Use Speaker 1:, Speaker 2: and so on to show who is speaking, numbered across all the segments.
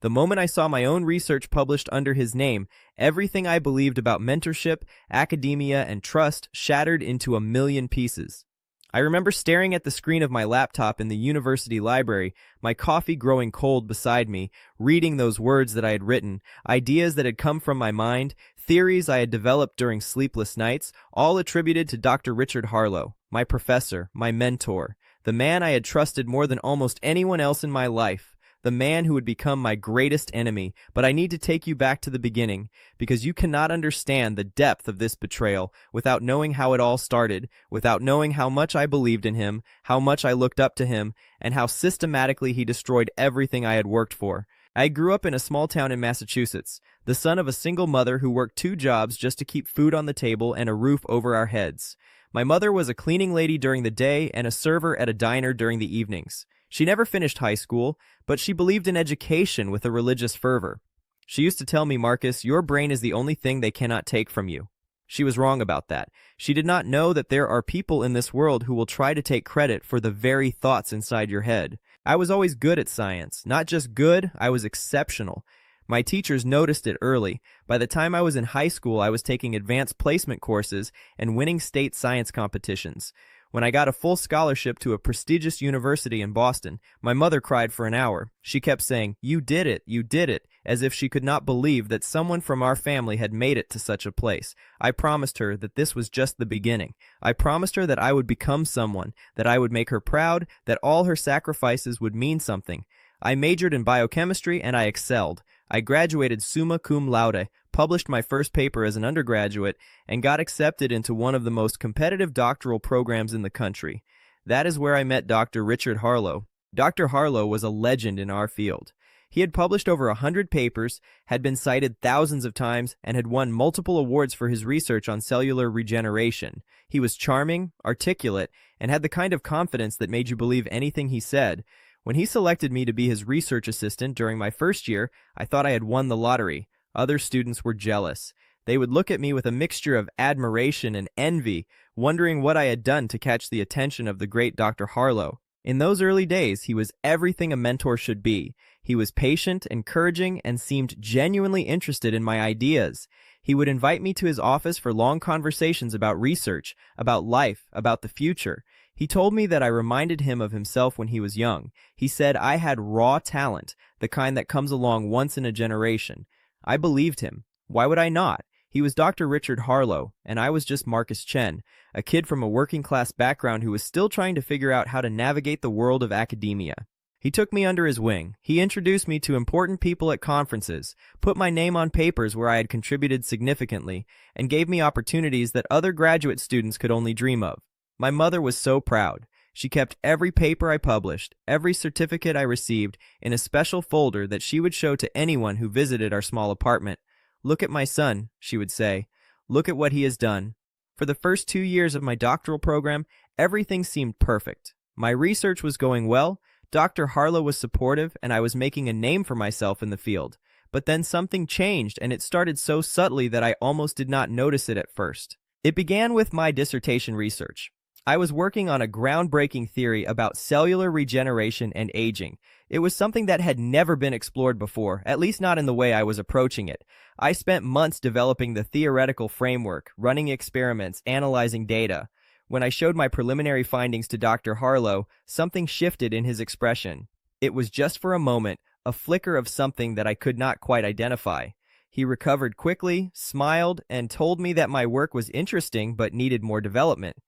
Speaker 1: The moment I saw my own research published under his name, everything I believed about mentorship, academia, and trust shattered into a million pieces. I remember staring at the screen of my laptop in the university library, my coffee growing cold beside me, reading those words that I had written, ideas that had come from my mind, theories I had developed during sleepless nights, all attributed to Dr. Richard Harlow, my professor, my mentor, the man I had trusted more than almost anyone else in my life, the man who would become my greatest enemy. But I need to take you back to the beginning, because you cannot understand the depth of this betrayal without knowing how it all started, without knowing how much I believed in him, how much I looked up to him, and how systematically he destroyed everything I had worked for. I grew up in a small town in Massachusetts, the son of a single mother who worked 2 jobs just to keep food on the table and a roof over our heads. My mother was a cleaning lady during the day and a server at a diner during the evenings. She never finished high school, but she believed in education with a religious fervor. She used to tell me, "Marcus, your brain is the only thing they cannot take from you." She was wrong about that. She did not know that there are people in this world who will try to take credit for the very thoughts inside your head. I was always good at science. Not just good, I was exceptional. My teachers noticed it early. By the time I was in high school, I was taking advanced placement courses and winning state science competitions. When I got a full scholarship to a prestigious university in Boston, my mother cried for an hour. She kept saying, "You did it," as if she could not believe that someone from our family had made it to such a place. I promised her that this was just the beginning. I promised her that I would become someone, that I would make her proud, that all her sacrifices would mean something. I majored in biochemistry and I excelled. I graduated summa cum laude, published my first paper as an undergraduate, and got accepted into one of the most competitive doctoral programs in the country. That is where I met Dr. Richard Harlow. Dr. Harlow was a legend in our field. He had published over 100 papers, had been cited thousands of times, and had won multiple awards for his research on cellular regeneration. He was charming, articulate, and had the kind of confidence that made you believe anything he said. When he selected me to be his research assistant during my first year, I thought I had won the lottery. Other students were jealous. They would look at me with a mixture of admiration and envy, wondering what I had done to catch the attention of the great Dr. Harlow. In those early days, he was everything a mentor should be. He was patient, encouraging, and seemed genuinely interested in my ideas. He would invite me to his office for long conversations about research, about life, about the future. He told me that I reminded him of himself when he was young. He said I had raw talent, the kind that comes along once in a generation. I believed him. Why would I not? He was Dr. Richard Harlow, and I was just Marcus Chen, a kid from a working-class background who was still trying to figure out how to navigate the world of academia. He took me under his wing. He introduced me to important people at conferences, put my name on papers where I had contributed significantly, and gave me opportunities that other graduate students could only dream of. My mother was so proud. She kept every paper I published, every certificate I received, in a special folder that she would show to anyone who visited our small apartment. "Look at my son," she would say. "Look at what he has done." For the first 2 years of my doctoral program, everything seemed perfect. My research was going well, Dr. Harlow was supportive, and I was making a name for myself in the field. But then something changed, and it started so subtly that I almost did not notice it at first. It began with my dissertation research. I was working on a groundbreaking theory about cellular regeneration and aging. It was something that had never been explored before, at least not in the way I was approaching it. I spent months developing the theoretical framework, running experiments, analyzing data. When I showed my preliminary findings to Dr. Harlow, something shifted in his expression. It was just for a moment, a flicker of something that I could not quite identify. He recovered quickly, smiled, and told me that my work was interesting but needed more development.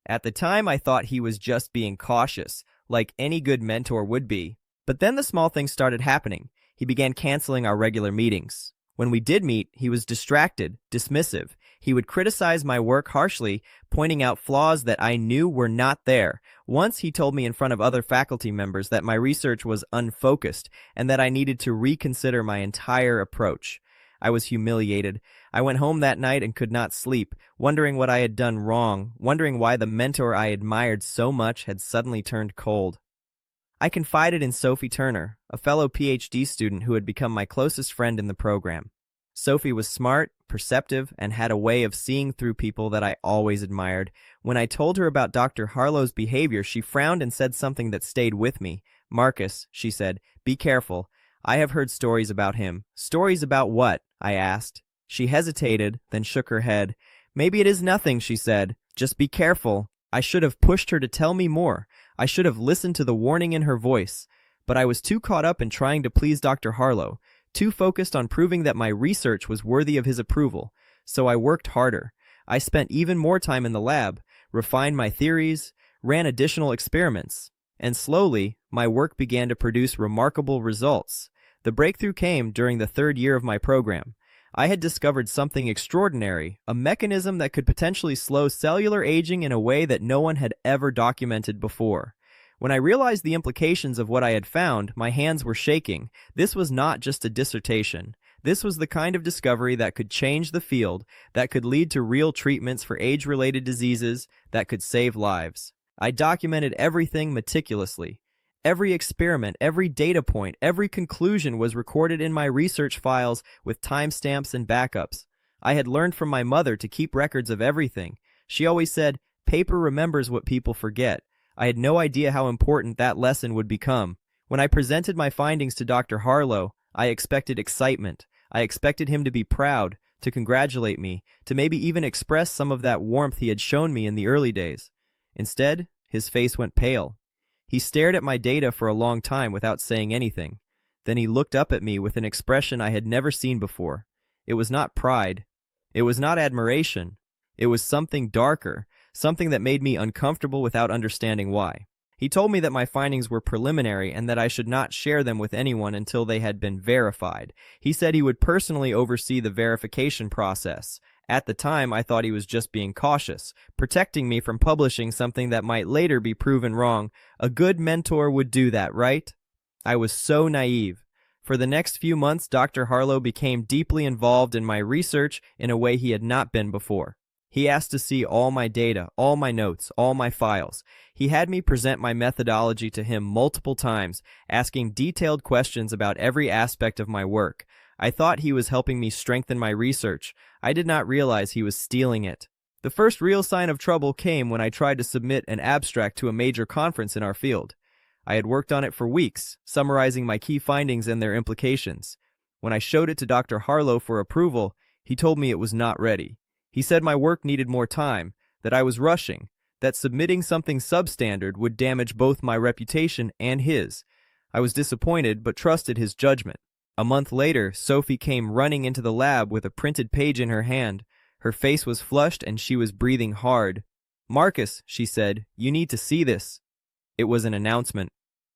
Speaker 1: At the time, I thought he was just being cautious, like any good mentor would be. But then the small things started happening. He began canceling our regular meetings. When we did meet, he was distracted, dismissive. He would criticize my work harshly, pointing out flaws that I knew were not there. Once he told me in front of other faculty members that my research was unfocused and that I needed to reconsider my entire approach. I was humiliated. I went home that night and could not sleep, wondering what I had done wrong, wondering why the mentor I admired so much had suddenly turned cold. I confided in Sophie Turner, a fellow PhD student who had become my closest friend in the program. Sophie was smart, perceptive, and had a way of seeing through people that I always admired. When I told her about Dr. Harlow's behavior, she frowned and said something that stayed with me. "Marcus," she said, "be careful. I have heard stories about him. Stories about what? I asked. She hesitated, then shook her head. Maybe it is nothing, she said. Just be careful. I should have pushed her to tell me more. I should have listened to the warning in her voice. But I was too caught up in trying to please Dr. Harlow, too focused on proving that my research was worthy of his approval. So I worked harder. I spent even more time in the lab, refined my theories, ran additional experiments, and slowly, my work began to produce remarkable results. The breakthrough came during the third year of my program. I had discovered something extraordinary, a mechanism that could potentially slow cellular aging in a way that no one had ever documented before. When I realized the implications of what I had found, my hands were shaking. This was not just a dissertation. This was the kind of discovery that could change the field, that could lead to real treatments for age-related diseases, that could save lives. I documented everything meticulously. Every experiment, every data point, every conclusion was recorded in my research files with timestamps and backups. I had learned from my mother to keep records of everything. She always said, "Paper remembers what people forget." I had no idea how important that lesson would become. When I presented my findings to Dr. Harlow, I expected excitement. I expected him to be proud, to congratulate me, to maybe even express some of that warmth he had shown me in the early days. Instead, his face went pale. He stared at my data for a long time without saying anything. Then he looked up at me with an expression I had never seen before. It was not pride. It was not admiration. It was something darker, something that made me uncomfortable without understanding why. He told me that my findings were preliminary and that I should not share them with anyone until they had been verified. He said he would personally oversee the verification process. At the time, I thought he was just being cautious, protecting me from publishing something that might later be proven wrong. A good mentor would do that, right? I was so naive. For the next few months, Dr. Harlow became deeply involved in my research in a way he had not been before. He asked to see all my data, all my notes, all my files. He had me present my methodology to him multiple times, asking detailed questions about every aspect of my work. I thought he was helping me strengthen my research. I did not realize he was stealing it. The first real sign of trouble came when I tried to submit an abstract to a major conference in our field. I had worked on it for weeks, summarizing my key findings and their implications. When I showed it to Dr. Harlow for approval, he told me it was not ready. He said my work needed more time, that I was rushing, that submitting something substandard would damage both my reputation and his. I was disappointed, but trusted his judgment. A month later, Sophie came running into the lab with a printed page in her hand. Her face was flushed and she was breathing hard. "Marcus," she said, "you need to see this." It was an announcement.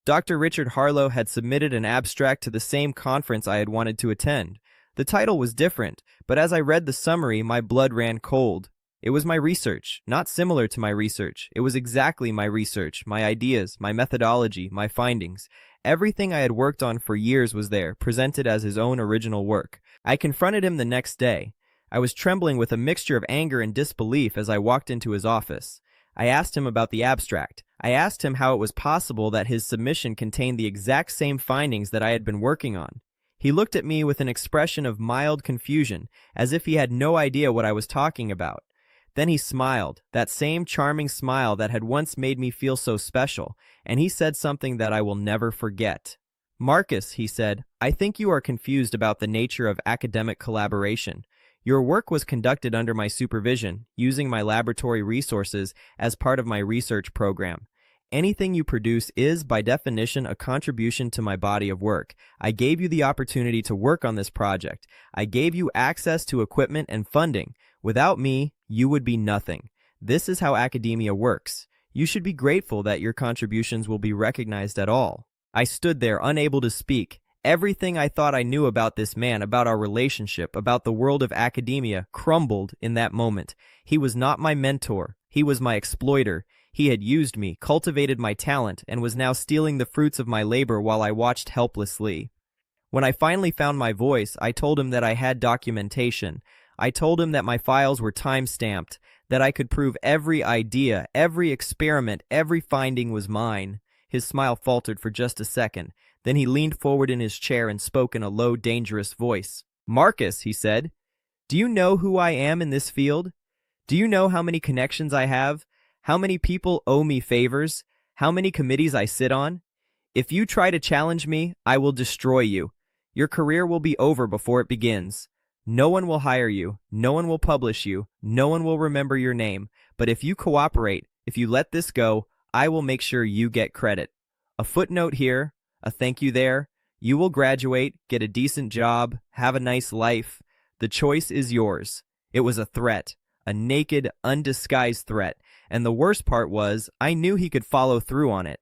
Speaker 1: Dr. Richard Harlow had submitted an abstract to the same conference I had wanted to attend. The title was different, but as I read the summary, my blood ran cold. It was my research, not similar to my research. It was exactly my research, my ideas, my methodology, my findings. Everything I had worked on for years was there, presented as his own original work. I confronted him the next day. I was trembling with a mixture of anger and disbelief as I walked into his office. I asked him about the abstract. I asked him how it was possible that his submission contained the exact same findings that I had been working on. He looked at me with an expression of mild confusion, as if he had no idea what I was talking about. Then he smiled, that same charming smile that had once made me feel so special, and he said something that I will never forget. "Marcus," he said, "I think you are confused about the nature of academic collaboration. Your work was conducted under my supervision, using my laboratory resources as part of my research program. Anything you produce is, by definition, a contribution to my body of work. I gave you the opportunity to work on this project. I gave you access to equipment and funding. Without me, you would be nothing. This is how academia works. You should be grateful that your contributions will be recognized at all." I stood there, unable to speak. Everything I thought I knew about this man, about our relationship, about the world of academia, crumbled in that moment. He was not my mentor. He was my exploiter. He had used me, cultivated my talent, and was now stealing the fruits of my labor while I watched helplessly. When I finally found my voice, I told him that I had documentation. I told him that my files were time-stamped, that I could prove every idea, every experiment, every finding was mine. His smile faltered for just a second. Then he leaned forward in his chair and spoke in a low, dangerous voice. "Marcus," he said, "do you know who I am in this field? Do you know how many connections I have? How many people owe me favors? How many committees I sit on? If you try to challenge me, I will destroy you. Your career will be over before it begins. No one will hire you, no one will publish you, no one will remember your name, but if you cooperate, if you let this go, I will make sure you get credit. A footnote here, a thank you there. You will graduate, get a decent job, have a nice life. The choice is yours. It was a threat, a naked, undisguised threat, and the worst part was, I knew he could follow through on it.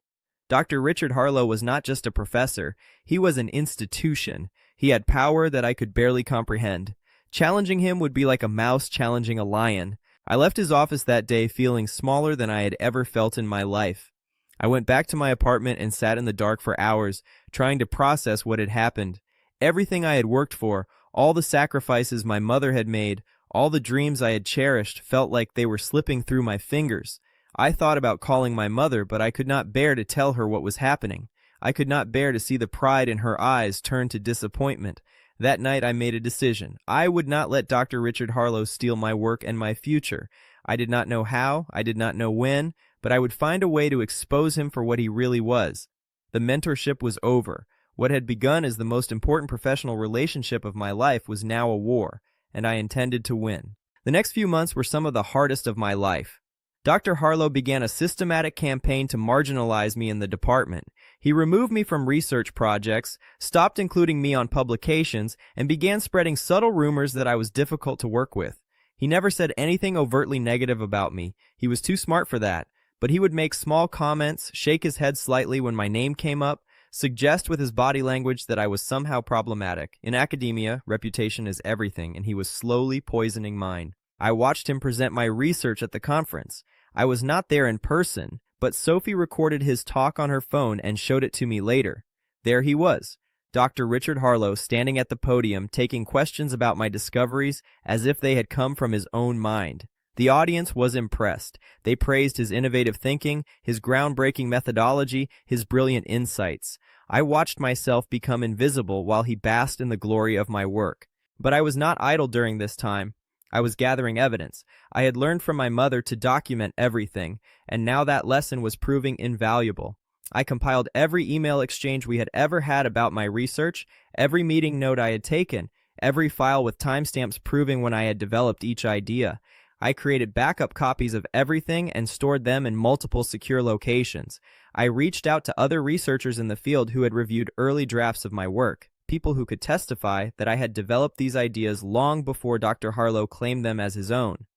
Speaker 1: Dr. Richard Harlow was not just a professor, he was an institution. He had power that I could barely comprehend. Challenging him would be like a mouse challenging a lion. I left his office that day feeling smaller than I had ever felt in my life. I went back to my apartment and sat in the dark for hours, trying to process what had happened. Everything I had worked for, all the sacrifices my mother had made, all the dreams I had cherished felt like they were slipping through my fingers. I thought about calling my mother, but I could not bear to tell her what was happening. I could not bear to see the pride in her eyes turn to disappointment. That night I made a decision. I would not let Dr. Richard Harlow steal my work and my future. I did not know how, I did not know when, but I would find a way to expose him for what he really was. The mentorship was over. What had begun as the most important professional relationship of my life was now a war, and I intended to win. The next few months were some of the hardest of my life. Dr. Harlow began a systematic campaign to marginalize me in the department. He removed me from research projects, stopped including me on publications, and began spreading subtle rumors that I was difficult to work with. He never said anything overtly negative about me. He was too smart for that. But he would make small comments, shake his head slightly when my name came up, suggest with his body language that I was somehow problematic. In academia, reputation is everything, and he was slowly poisoning mine. I watched him present my research at the conference. I was not there in person, but Sophie recorded his talk on her phone and showed it to me later. There he was, Dr. Richard Harlow, standing at the podium, taking questions about my discoveries as if they had come from his own mind. The audience was impressed. They praised his innovative thinking, his groundbreaking methodology, his brilliant insights. I watched myself become invisible while he basked in the glory of my work. But I was not idle during this time. I was gathering evidence. I had learned from my mother to document everything, and now that lesson was proving invaluable. I compiled every email exchange we had ever had about my research, every meeting note I had taken, every file with timestamps proving when I had developed each idea. I created backup copies of everything and stored them in multiple secure locations. I reached out to other researchers in the field who had reviewed early drafts of my work, people who could testify that I had developed these ideas long before Dr. Harlow claimed them as his own.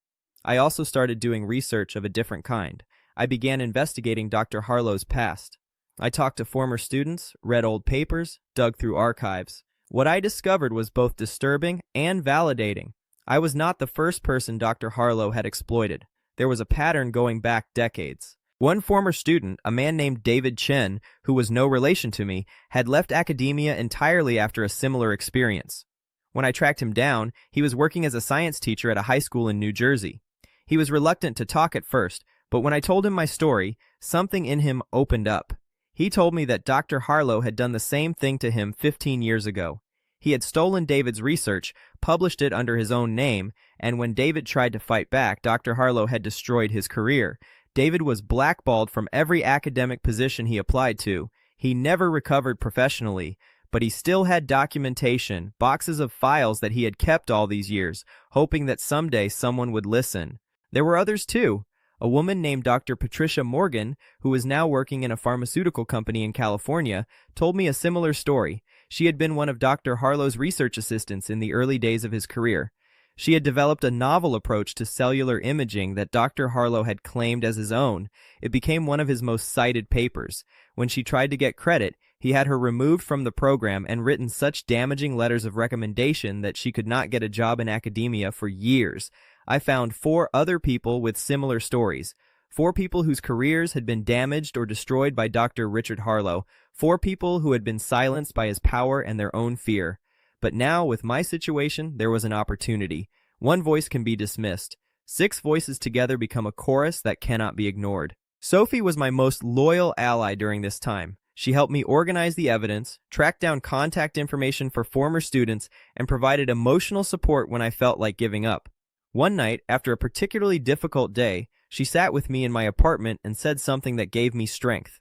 Speaker 1: I also started doing research of a different kind. I began investigating Dr. Harlow's past. I talked to former students, read old papers, dug through archives. What I discovered was both disturbing and validating. I was not the first person Dr. Harlow had exploited. There was a pattern going back decades. One former student, a man named David Chen, who was no relation to me, had left academia entirely after a similar experience. When I tracked him down, he was working as a science teacher at a high school in New Jersey. He was reluctant to talk at first, but when I told him my story, something in him opened up. He told me that Dr. Harlow had done the same thing to him 15 years ago. He had stolen David's research, published it under his own name, and when David tried to fight back, Dr. Harlow had destroyed his career. David was blackballed from every academic position he applied to. He never recovered professionally, but he still had documentation, boxes of files that he had kept all these years, hoping that someday someone would listen. There were others too. A woman named Dr. Patricia Morgan, who is now working in a pharmaceutical company in California, told me a similar story. She had been one of Dr. Harlow's research assistants in the early days of his career. She had developed a novel approach to cellular imaging that Dr. Harlow had claimed as his own. It became one of his most cited papers. When she tried to get credit, he had her removed from the program and written such damaging letters of recommendation that she could not get a job in academia for years. I found 4 other people with similar stories. 4 people whose careers had been damaged or destroyed by Dr. Richard Harlow. 4 people who had been silenced by his power and their own fear. But now, with my situation, there was an opportunity. One voice can be dismissed. 6 voices together become a chorus that cannot be ignored. Sophie was my most loyal ally during this time. She helped me organize the evidence, track down contact information for former students, and provided emotional support when I felt like giving up. One night, after a particularly difficult day, she sat with me in my apartment and said something that gave me strength.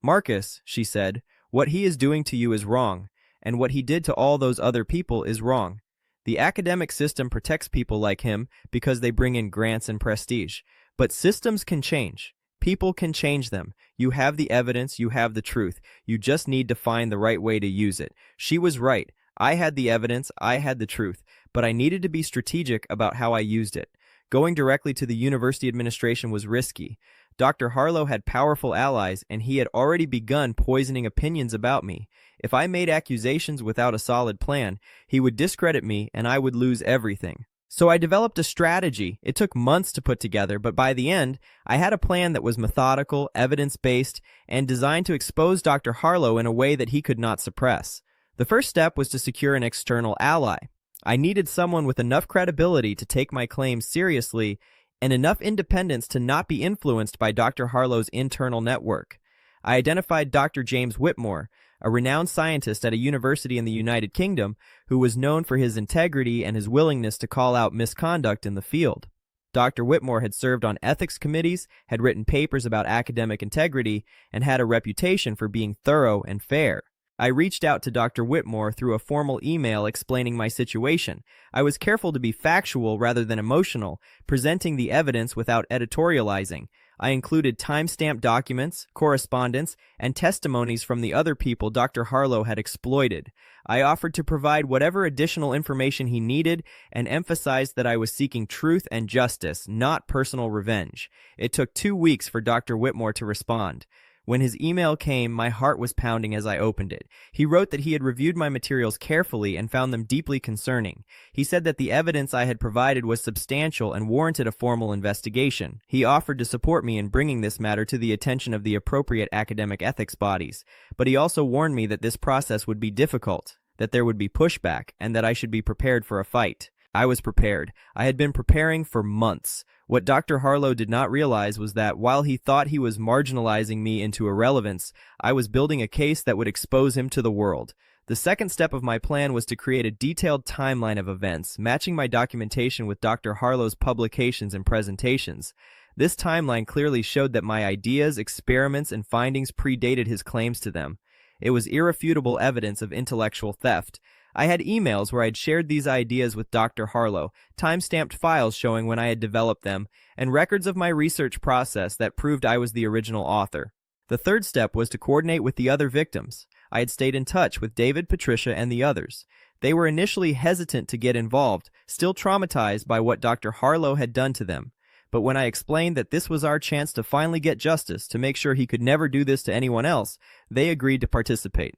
Speaker 1: "Marcus," she said, "what he is doing to you is wrong. and what he did to all those other people is wrong. The academic system protects people like him because they bring in grants and prestige. But systems can change. People can change them. You have the evidence, you have the truth. You just need to find the right way to use it. She was right. I had the evidence, I had the truth, but I needed to be strategic about how I used it. Going directly to the university administration was risky. Dr. Harlow had powerful allies, and he had already begun poisoning opinions about me. If I made accusations without a solid plan, he would discredit me and I would lose everything. So I developed a strategy. It took months to put together, but by the end, I had a plan that was methodical, evidence-based, and designed to expose Dr. Harlow in a way that he could not suppress. The first step was to secure an external ally. I needed someone with enough credibility to take my claims seriously and enough independence to not be influenced by Dr. Harlow's internal network. I identified Dr. James Whitmore, a renowned scientist at a university in the United Kingdom who was known for his integrity and his willingness to call out misconduct in the field. Dr. Whitmore had served on ethics committees, had written papers about academic integrity, and had a reputation for being thorough and fair. I reached out to Dr. Whitmore through a formal email explaining my situation. I was careful to be factual rather than emotional, presenting the evidence without editorializing. I included time-stamped documents, correspondence, and testimonies from the other people Dr. Harlow had exploited. I offered to provide whatever additional information he needed and emphasized that I was seeking truth and justice, not personal revenge. It took 2 weeks for Dr. Whitmore to respond. When his email came, my heart was pounding as I opened it. He wrote that he had reviewed my materials carefully and found them deeply concerning. He said that the evidence I had provided was substantial and warranted a formal investigation. He offered to support me in bringing this matter to the attention of the appropriate academic ethics bodies. But he also warned me that this process would be difficult, that there would be pushback, and that I should be prepared for a fight. I was prepared. I had been preparing for months. What Dr. Harlow did not realize was that while he thought he was marginalizing me into irrelevance, I was building a case that would expose him to the world. The second step of my plan was to create a detailed timeline of events, matching my documentation with Dr. Harlow's publications and presentations. This timeline clearly showed that my ideas, experiments, and findings predated his claims to them. It was irrefutable evidence of intellectual theft. I had emails where I'd shared these ideas with Dr. Harlow, time-stamped files showing when I had developed them, and records of my research process that proved I was the original author. The third step was to coordinate with the other victims. I had stayed in touch with David, Patricia, and the others. They were initially hesitant to get involved, still traumatized by what Dr. Harlow had done to them. But when I explained that this was our chance to finally get justice, to make sure he could never do this to anyone else, they agreed to participate.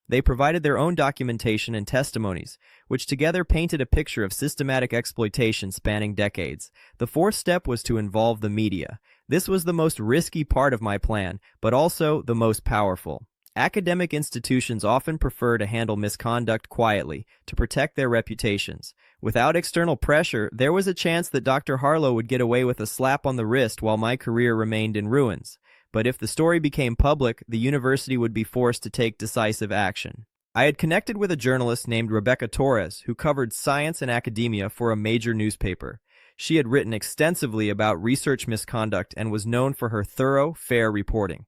Speaker 1: They provided their own documentation and testimonies, which together painted a picture of systematic exploitation spanning decades. The fourth step was to involve the media. This was the most risky part of my plan, but also the most powerful. Academic institutions often prefer to handle misconduct quietly, to protect their reputations. Without external pressure, there was a chance that Dr. Harlow would get away with a slap on the wrist while my career remained in ruins. But if the story became public, the university would be forced to take decisive action. I had connected with a journalist named Rebecca Torres, who covered science and academia for a major newspaper. She had written extensively about research misconduct and was known for her thorough, fair reporting.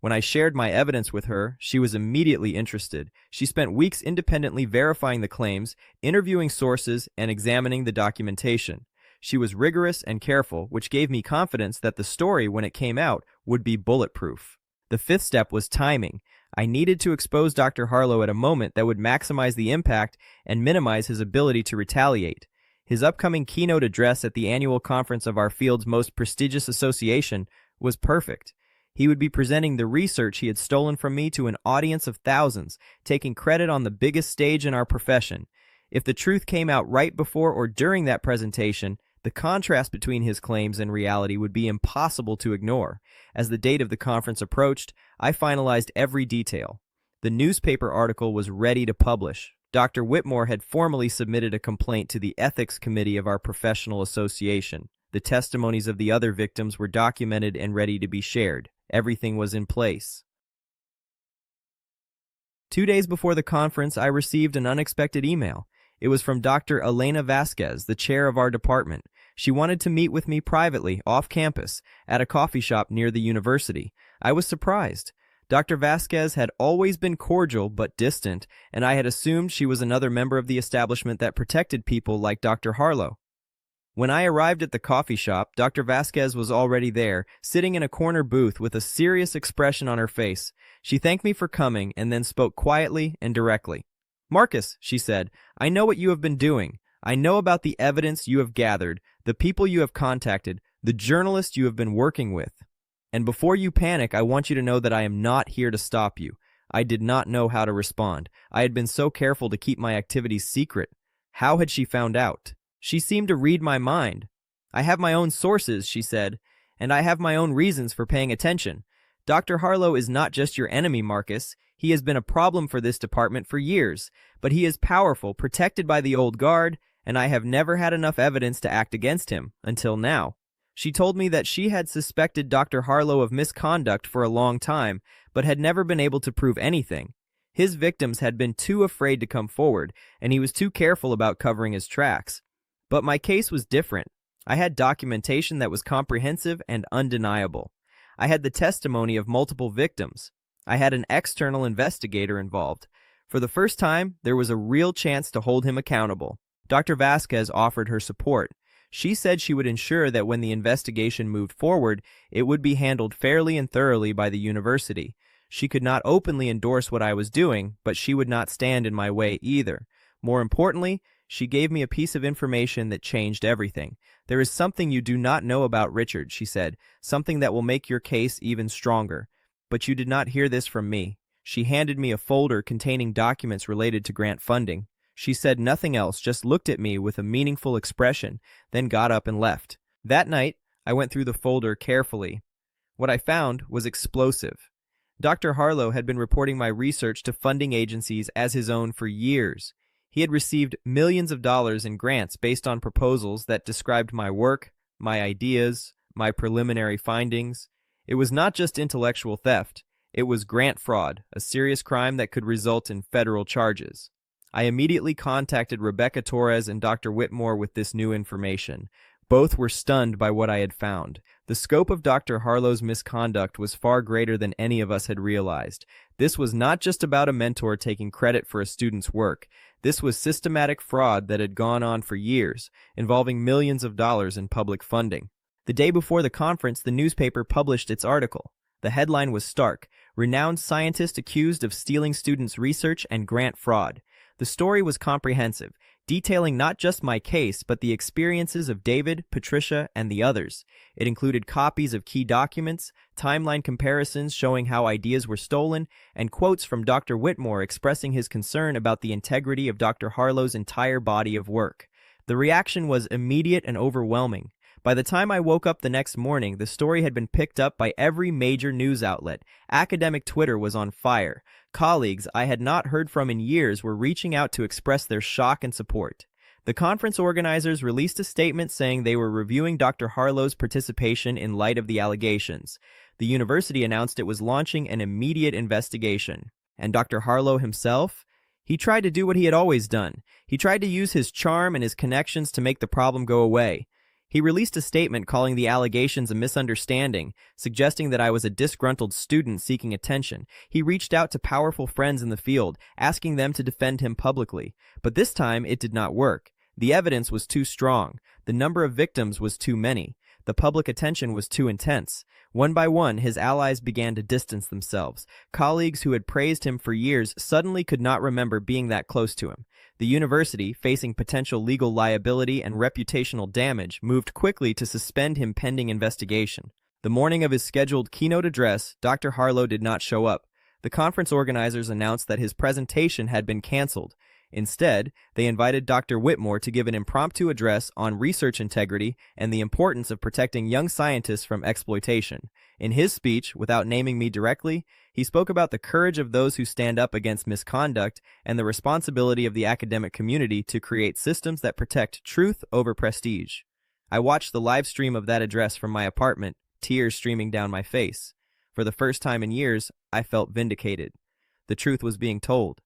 Speaker 1: When I shared my evidence with her, she was immediately interested. She spent weeks independently verifying the claims, interviewing sources, and examining the documentation. She was rigorous and careful, which gave me confidence that the story, when it came out, would be bulletproof. The fifth step was timing. I needed to expose Dr. Harlow at a moment that would maximize the impact and minimize his ability to retaliate. His upcoming keynote address at the annual conference of our field's most prestigious association was perfect. He would be presenting the research he had stolen from me to an audience of thousands, taking credit on the biggest stage in our profession. If the truth came out right before or during that presentation, the contrast between his claims and reality would be impossible to ignore. As the date of the conference approached, I finalized every detail. The newspaper article was ready to publish. Dr. Whitmore had formally submitted a complaint to the ethics committee of our professional association. The testimonies of the other victims were documented and ready to be shared. Everything was in place. 2 days before the conference, I received an unexpected email. It was from Dr. Elena Vasquez, the chair of our department. She wanted to meet with me privately, off campus, at a coffee shop near the university. I was surprised. Dr. Vasquez had always been cordial but distant, and I had assumed she was another member of the establishment that protected people like Dr. Harlow. When I arrived at the coffee shop, Dr. Vasquez was already there, sitting in a corner booth with a serious expression on her face. She thanked me for coming and then spoke quietly and directly. "Marcus," she said, "I know what you have been doing. I know about the evidence you have gathered, the people you have contacted, the journalists you have been working with. And before you panic, I want you to know that I am not here to stop you." I did not know how to respond. I had been so careful to keep my activities secret. How had she found out? She seemed to read my mind. "I have my own sources," she said, "and I have my own reasons for paying attention. Dr. Harlow is not just your enemy, Marcus. He has been a problem for this department for years, but he is powerful, protected by the old guard, and I have never had enough evidence to act against him, until now." She told me that she had suspected Dr. Harlow of misconduct for a long time, but had never been able to prove anything. His victims had been too afraid to come forward, and he was too careful about covering his tracks. But my case was different. I had documentation that was comprehensive and undeniable. I had the testimony of multiple victims. I had an external investigator involved. For the first time, there was a real chance to hold him accountable. Dr. Vasquez offered her support. She said she would ensure that when the investigation moved forward, it would be handled fairly and thoroughly by the university. She could not openly endorse what I was doing, but she would not stand in my way either. More importantly, she gave me a piece of information that changed everything. "There is something you do not know about Richard," she said, "something that will make your case even stronger. But you did not hear this from me." She handed me a folder containing documents related to grant funding. She said nothing else, just looked at me with a meaningful expression, then got up and left. That night, I went through the folder carefully. What I found was explosive. Dr. Harlow had been reporting my research to funding agencies as his own for years. He had received millions of dollars in grants based on proposals that described my work, my ideas, my preliminary findings. It was not just intellectual theft. It was grant fraud, a serious crime that could result in federal charges. I immediately contacted Rebecca Torres and Dr. Whitmore with this new information. Both were stunned by what I had found. The scope of Dr. Harlow's misconduct was far greater than any of us had realized. This was not just about a mentor taking credit for a student's work. This was systematic fraud that had gone on for years, involving millions of dollars in public funding. The day before the conference, the newspaper published its article. The headline was stark: "Renowned scientist accused of stealing students' research and grant fraud." The story was comprehensive, detailing not just my case, but the experiences of David, Patricia, and the others. It included copies of key documents, timeline comparisons showing how ideas were stolen, and quotes from Dr. Whitmore expressing his concern about the integrity of Dr. Harlow's entire body of work. The reaction was immediate and overwhelming. By the time I woke up the next morning, the story had been picked up by every major news outlet. Academic Twitter was on fire. Colleagues I had not heard from in years were reaching out to express their shock and support. The conference organizers released a statement saying they were reviewing Dr. Harlow's participation in light of the allegations. The university announced it was launching an immediate investigation. And Dr. Harlow himself? He tried to do what he had always done. He tried to use his charm and his connections to make the problem go away. He released a statement calling the allegations a misunderstanding, suggesting that I was a disgruntled student seeking attention. He reached out to powerful friends in the field, asking them to defend him publicly. But this time, it did not work. The evidence was too strong. The number of victims was too many. The public attention was too intense. One by one, his allies began to distance themselves. Colleagues who had praised him for years suddenly could not remember being that close to him. The university, facing potential legal liability and reputational damage, moved quickly to suspend him pending investigation. The morning of his scheduled keynote address, Dr. Harlow did not show up. The conference organizers announced that his presentation had been canceled. Instead, they invited Dr. Whitmore to give an impromptu address on research integrity and the importance of protecting young scientists from exploitation. In his speech, without naming me directly, he spoke about the courage of those who stand up against misconduct and the responsibility of the academic community to create systems that protect truth over prestige. I watched the live stream of that address from my apartment, tears streaming down my face. For the first time in years, I felt vindicated. The truth was being told.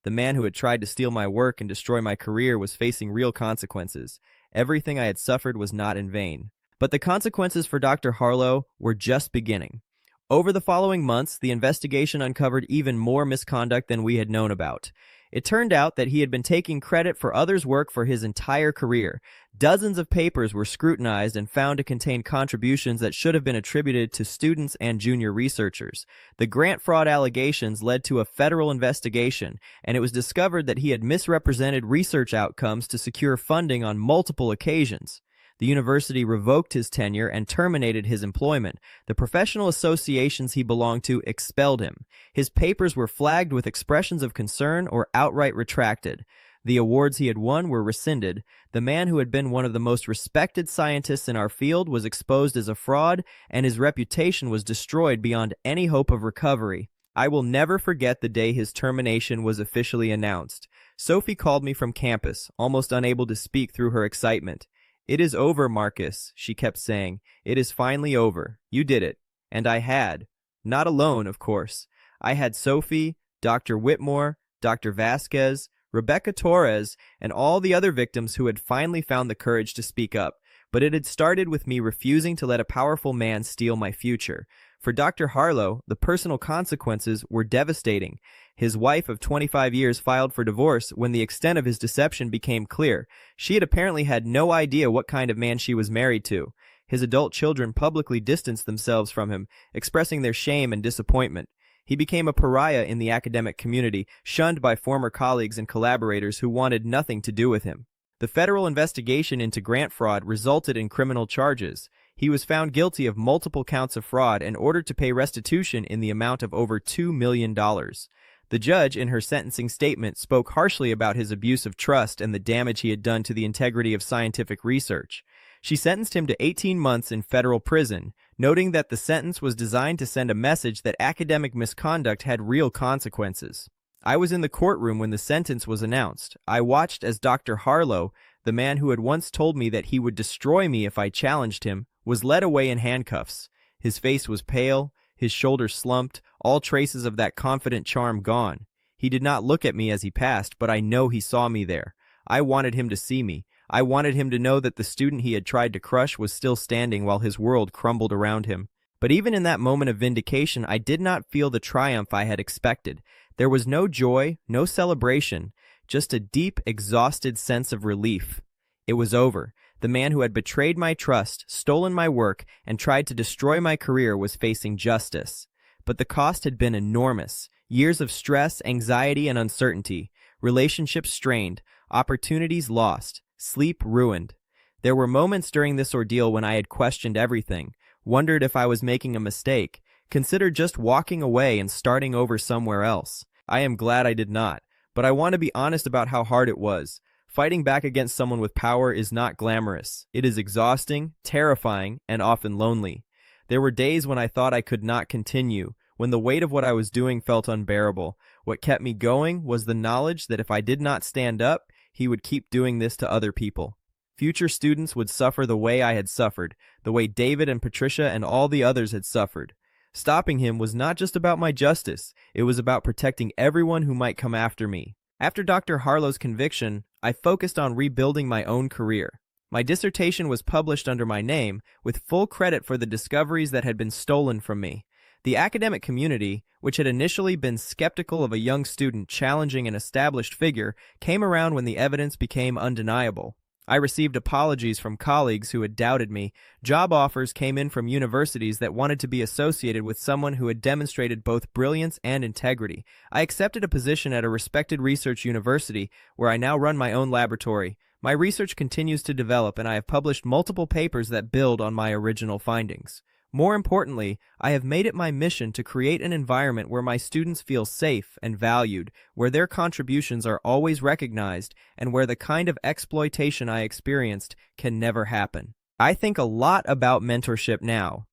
Speaker 1: The man who had tried to steal my work and destroy my career was facing real consequences. Everything I had suffered was not in vain. But the consequences for Dr. Harlow were just beginning. Over the following months, the investigation uncovered even more misconduct than we had known about. It turned out that he had been taking credit for others' work for his entire career. Dozens of papers were scrutinized and found to contain contributions that should have been attributed to students and junior researchers. The grant fraud allegations led to a federal investigation, and it was discovered that he had misrepresented research outcomes to secure funding on multiple occasions. The university revoked his tenure and terminated his employment. The professional associations he belonged to expelled him. His papers were flagged with expressions of concern or outright retracted. The awards he had won were rescinded. The man who had been one of the most respected scientists in our field was exposed as a fraud, and his reputation was destroyed beyond any hope of recovery. I will never forget the day his termination was officially announced. Sophie called me from campus, almost unable to speak through her excitement. "It is over, Marcus," she kept saying. "It is finally over. You did it." And I had. Not alone, of course. I had Sophie, Dr. Whitmore, Dr. Vasquez, Rebecca Torres, and all the other victims who had finally found the courage to speak up. But it had started with me refusing to let a powerful man steal my future. For Dr. Harlow, the personal consequences were devastating. His wife of 25 years filed for divorce when the extent of his deception became clear. She had apparently had no idea what kind of man she was married to. His adult children publicly distanced themselves from him, expressing their shame and disappointment. He became a pariah in the academic community, shunned by former colleagues and collaborators who wanted nothing to do with him. The federal investigation into grant fraud resulted in criminal charges. He was found guilty of multiple counts of fraud and ordered to pay restitution in the amount of over $2 million. The judge, in her sentencing statement, spoke harshly about his abuse of trust and the damage he had done to the integrity of scientific research. She sentenced him to 18 months in federal prison, noting that the sentence was designed to send a message that academic misconduct had real consequences. I was in the courtroom when the sentence was announced. I watched as Dr. Harlow, the man who had once told me that he would destroy me if I challenged him, was led away in handcuffs. His face was pale, his shoulders slumped, all traces of that confident charm gone. He did not look at me as he passed, but I know he saw me there. I wanted him to see me. I wanted him to know that the student he had tried to crush was still standing while his world crumbled around him. But even in that moment of vindication, I did not feel the triumph I had expected. There was no joy, no celebration, just a deep, exhausted sense of relief. It was over. The man who had betrayed my trust, stolen my work, and tried to destroy my career was facing justice. But the cost had been enormous. Years of stress, anxiety, and uncertainty. Relationships strained. Opportunities lost. Sleep ruined. There were moments during this ordeal when I had questioned everything, wondered if I was making a mistake, considered just walking away and starting over somewhere else. I am glad I did not, but I want to be honest about how hard it was. Fighting back against someone with power is not glamorous. It is exhausting, terrifying, and often lonely. There were days when I thought I could not continue, when the weight of what I was doing felt unbearable. What kept me going was the knowledge that if I did not stand up, he would keep doing this to other people. Future students would suffer the way I had suffered, the way David and Patricia and all the others had suffered. Stopping him was not just about my justice, it was about protecting everyone who might come after me. After Dr. Harlow's conviction, I focused on rebuilding my own career. My dissertation was published under my name, with full credit for the discoveries that had been stolen from me. The academic community, which had initially been skeptical of a young student challenging an established figure, came around when the evidence became undeniable. I received apologies from colleagues who had doubted me. Job offers came in from universities that wanted to be associated with someone who had demonstrated both brilliance and integrity. I accepted a position at a respected research university where I now run my own laboratory. My research continues to develop, and I have published multiple papers that build on my original findings. More importantly, I have made it my mission to create an environment where my students feel safe and valued, where their contributions are always recognized, and where the kind of exploitation I experienced can never happen. I think a lot about mentorship now,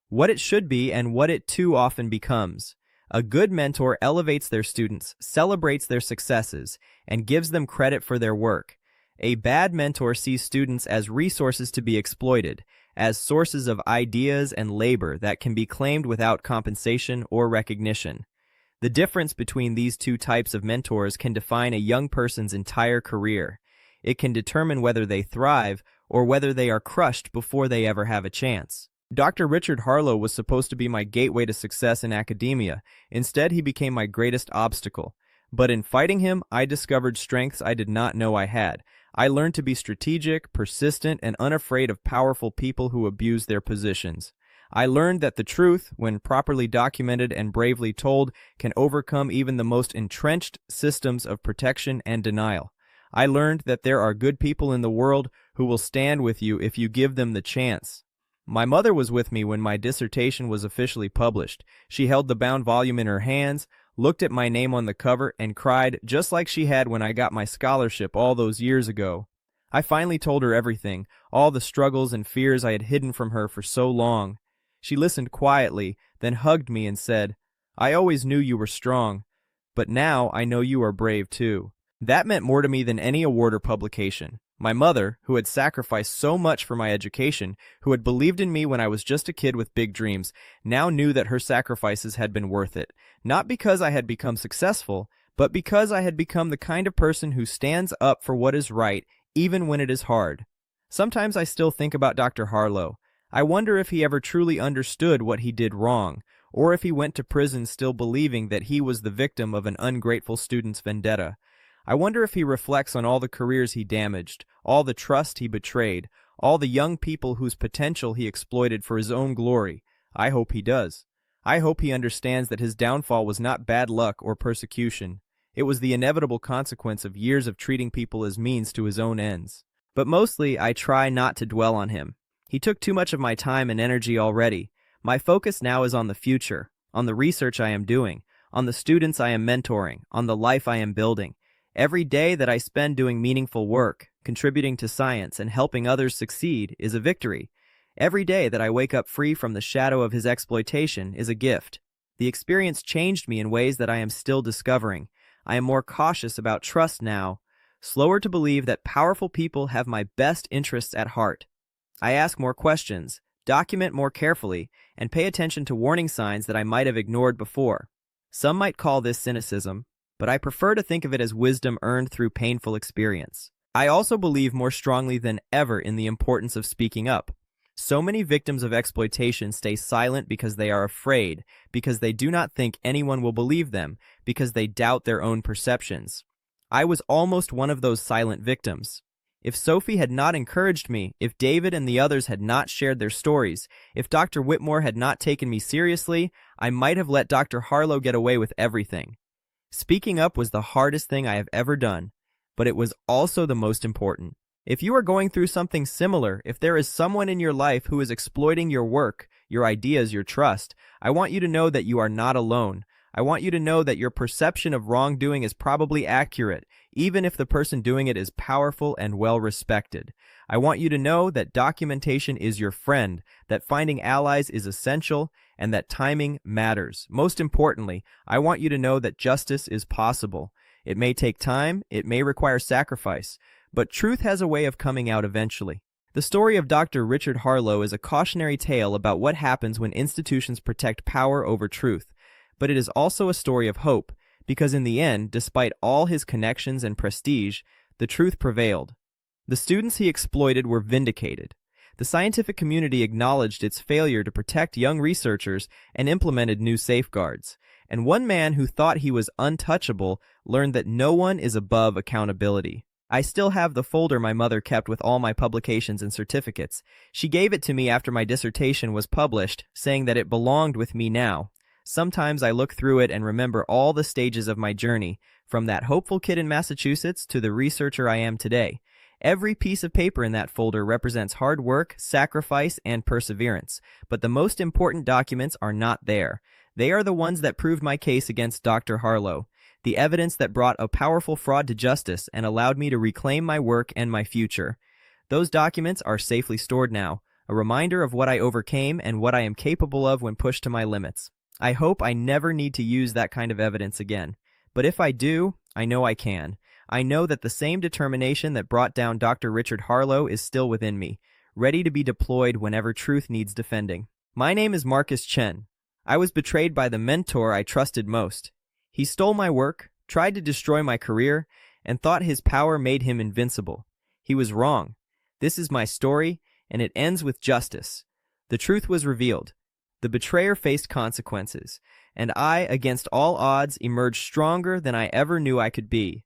Speaker 1: what it should be and what it too often becomes. A good mentor elevates their students, celebrates their successes, and gives them credit for their work. A bad mentor sees students as resources to be exploited, as sources of ideas and labor that can be claimed without compensation or recognition. The difference between these two types of mentors can define a young person's entire career. It can determine whether they thrive or whether they are crushed before they ever have a chance. Dr. Richard Harlow was supposed to be my gateway to success in academia. Instead, he became my greatest obstacle. But in fighting him, I discovered strengths I did not know I had. I learned to be strategic, persistent, and unafraid of powerful people who abuse their positions. I learned that the truth, when properly documented and bravely told, can overcome even the most entrenched systems of protection and denial. I learned that there are good people in the world who will stand with you if you give them the chance. My mother was with me when my dissertation was officially published. She held the bound volume in her hands, looked at my name on the cover, and cried just like she had when I got my scholarship all those years ago. I finally told her everything, all the struggles and fears I had hidden from her for so long. She listened quietly, then hugged me and said, "I always knew you were strong, but now I know you are brave too." That meant more to me than any award or publication. My mother, who had sacrificed so much for my education, who had believed in me when I was just a kid with big dreams, now knew that her sacrifices had been worth it. Not because I had become successful, but because I had become the kind of person who stands up for what is right, even when it is hard. Sometimes I still think about Dr. Harlow. I wonder if he ever truly understood what he did wrong, or if he went to prison still believing that he was the victim of an ungrateful student's vendetta. I wonder if he reflects on all the careers he damaged, all the trust he betrayed, all the young people whose potential he exploited for his own glory. I hope he does. I hope he understands that his downfall was not bad luck or persecution. It was the inevitable consequence of years of treating people as means to his own ends. But mostly, I try not to dwell on him. He took too much of my time and energy already. My focus now is on the future, on the research I am doing, on the students I am mentoring, on the life I am building. Every day that I spend doing meaningful work, contributing to science, and helping others succeed is a victory. Every day that I wake up free from the shadow of his exploitation is a gift. The experience changed me in ways that I am still discovering. I am more cautious about trust now, slower to believe that powerful people have my best interests at heart. I ask more questions, document more carefully, and pay attention to warning signs that I might have ignored before. Some might call this cynicism, but I prefer to think of it as wisdom earned through painful experience. I also believe more strongly than ever in the importance of speaking up. So many victims of exploitation stay silent because they are afraid, because they do not think anyone will believe them, because they doubt their own perceptions. I was almost one of those silent victims. If Sophie had not encouraged me, if David and the others had not shared their stories, if Dr. Whitmore had not taken me seriously, I might have let Dr. Harlow get away with everything. Speaking up was the hardest thing I have ever done, but it was also the most important. If you are going through something similar, if there is someone in your life who is exploiting your work, your ideas, your trust, I want you to know that you are not alone. I want you to know that your perception of wrongdoing is probably accurate, even if the person doing it is powerful and well-respected. I want you to know that documentation is your friend, that finding allies is essential, and that timing matters. Most importantly, I want you to know that justice is possible. It may take time, it may require sacrifice, but truth has a way of coming out eventually. The story of Dr. Richard Harlow is a cautionary tale about what happens when institutions protect power over truth. But it is also a story of hope, because in the end, despite all his connections and prestige, the truth prevailed. The students he exploited were vindicated. The scientific community acknowledged its failure to protect young researchers and implemented new safeguards. And one man who thought he was untouchable learned that no one is above accountability. I still have the folder my mother kept with all my publications and certificates. She gave it to me after my dissertation was published, saying that it belonged with me now. Sometimes I look through it and remember all the stages of my journey, from that hopeful kid in Massachusetts to the researcher I am today. Every piece of paper in that folder represents hard work, sacrifice, and perseverance, but the most important documents are not there. They are the ones that proved my case against Dr. Harlow, the evidence that brought a powerful fraud to justice and allowed me to reclaim my work and my future. Those documents are safely stored now, a reminder of what I overcame and what I am capable of when pushed to my limits. I hope I never need to use that kind of evidence again. But if I do, I know I can. I know that the same determination that brought down Dr. Richard Harlow is still within me, ready to be deployed whenever truth needs defending. My name is Marcus Chen. I was betrayed by the mentor I trusted most. He stole my work, tried to destroy my career, and thought his power made him invincible. He was wrong. This is my story, and it ends with justice. The truth was revealed. The betrayer faced consequences, and I, against all odds, emerged stronger than I ever knew I could be.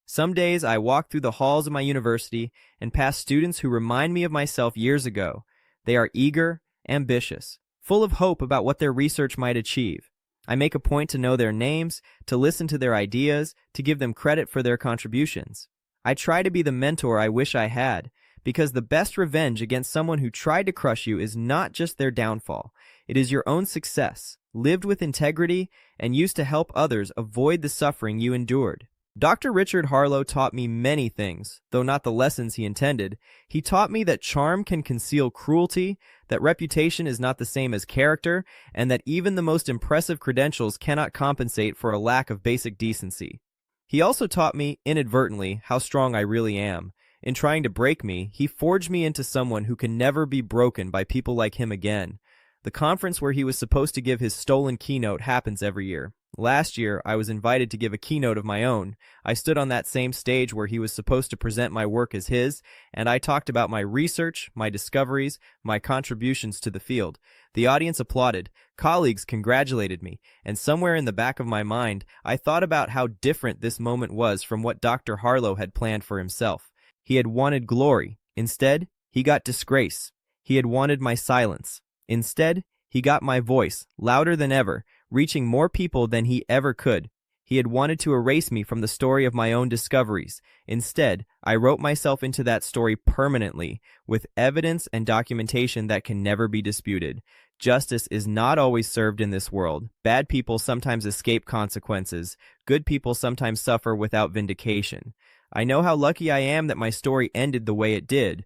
Speaker 1: Some days I walk through the halls of my university and pass students who remind me of myself years ago. They are eager, ambitious, full of hope about what their research might achieve. I make a point to know their names, to listen to their ideas, to give them credit for their contributions. I try to be the mentor I wish I had, because the best revenge against someone who tried to crush you is not just their downfall. It is your own success, lived with integrity, and used to help others avoid the suffering you endured. Dr. Richard Harlow taught me many things, though not the lessons he intended. He taught me that charm can conceal cruelty, that reputation is not the same as character, and that even the most impressive credentials cannot compensate for a lack of basic decency. He also taught me, inadvertently, how strong I really am. In trying to break me, he forged me into someone who can never be broken by people like him again. The conference where he was supposed to give his stolen keynote happens every year. Last year, I was invited to give a keynote of my own. I stood on that same stage where he was supposed to present my work as his, and I talked about my research, my discoveries, my contributions to the field. The audience applauded, colleagues congratulated me, and somewhere in the back of my mind, I thought about how different this moment was from what Dr. Harlow had planned for himself. He had wanted glory. Instead, he got disgrace. He had wanted my silence. Instead, he got my voice, louder than ever, reaching more people than he ever could. He had wanted to erase me from the story of my own discoveries. Instead, I wrote myself into that story permanently, with evidence and documentation that can never be disputed. Justice is not always served in this world. Bad people sometimes escape consequences. Good people sometimes suffer without vindication. I know how lucky I am that my story ended the way it did,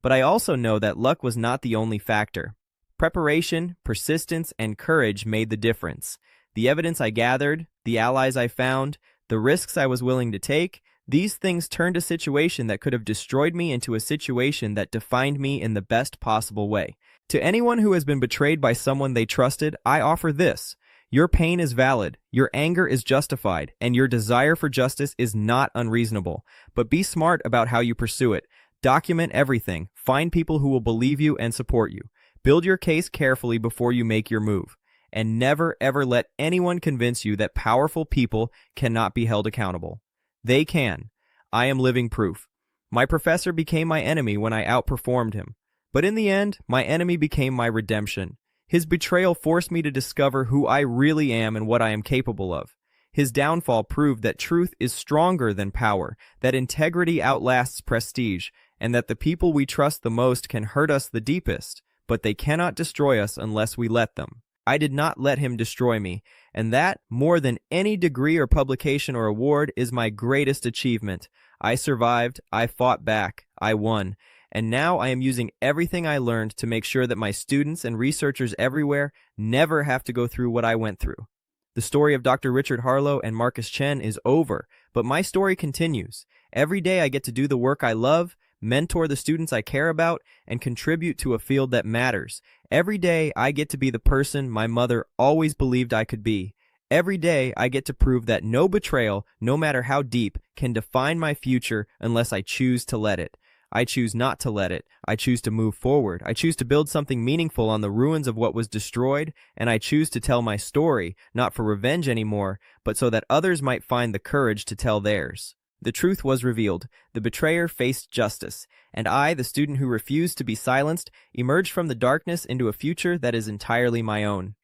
Speaker 1: but I also know that luck was not the only factor. Preparation, persistence, and courage made the difference. The evidence I gathered, the allies I found, the risks I was willing to take, these things turned a situation that could have destroyed me into a situation that defined me in the best possible way. To anyone who has been betrayed by someone they trusted, I offer this. Your pain is valid, your anger is justified, and your desire for justice is not unreasonable. But be smart about how you pursue it. Document everything. Find people who will believe you and support you. Build your case carefully before you make your move. And never ever let anyone convince you that powerful people cannot be held accountable. They can. I am living proof. My professor became my enemy when I outperformed him. But in the end, my enemy became my redemption. His betrayal forced me to discover who I really am and what I am capable of. His downfall proved that truth is stronger than power, that integrity outlasts prestige, and that the people we trust the most can hurt us the deepest, but they cannot destroy us unless we let them. I did not let him destroy me, and that, more than any degree or publication or award, is my greatest achievement. I survived, I fought back, I won, and now I am using everything I learned to make sure that my students and researchers everywhere never have to go through what I went through. The story of Dr. Richard Harlow and Marcus Chen is over, but my story continues. Every day I get to do the work I love, mentor the students I care about, and contribute to a field that matters. Every day I get to be the person my mother always believed I could be. Every day I get to prove that no betrayal, no matter how deep, can define my future unless I choose to let it. I choose not to let it. I choose to move forward. I choose to build something meaningful on the ruins of what was destroyed, and I choose to tell my story, not for revenge anymore, but so that others might find the courage to tell theirs. The truth was revealed. The betrayer faced justice, and I, the student who refused to be silenced, emerged from the darkness into a future that is entirely my own.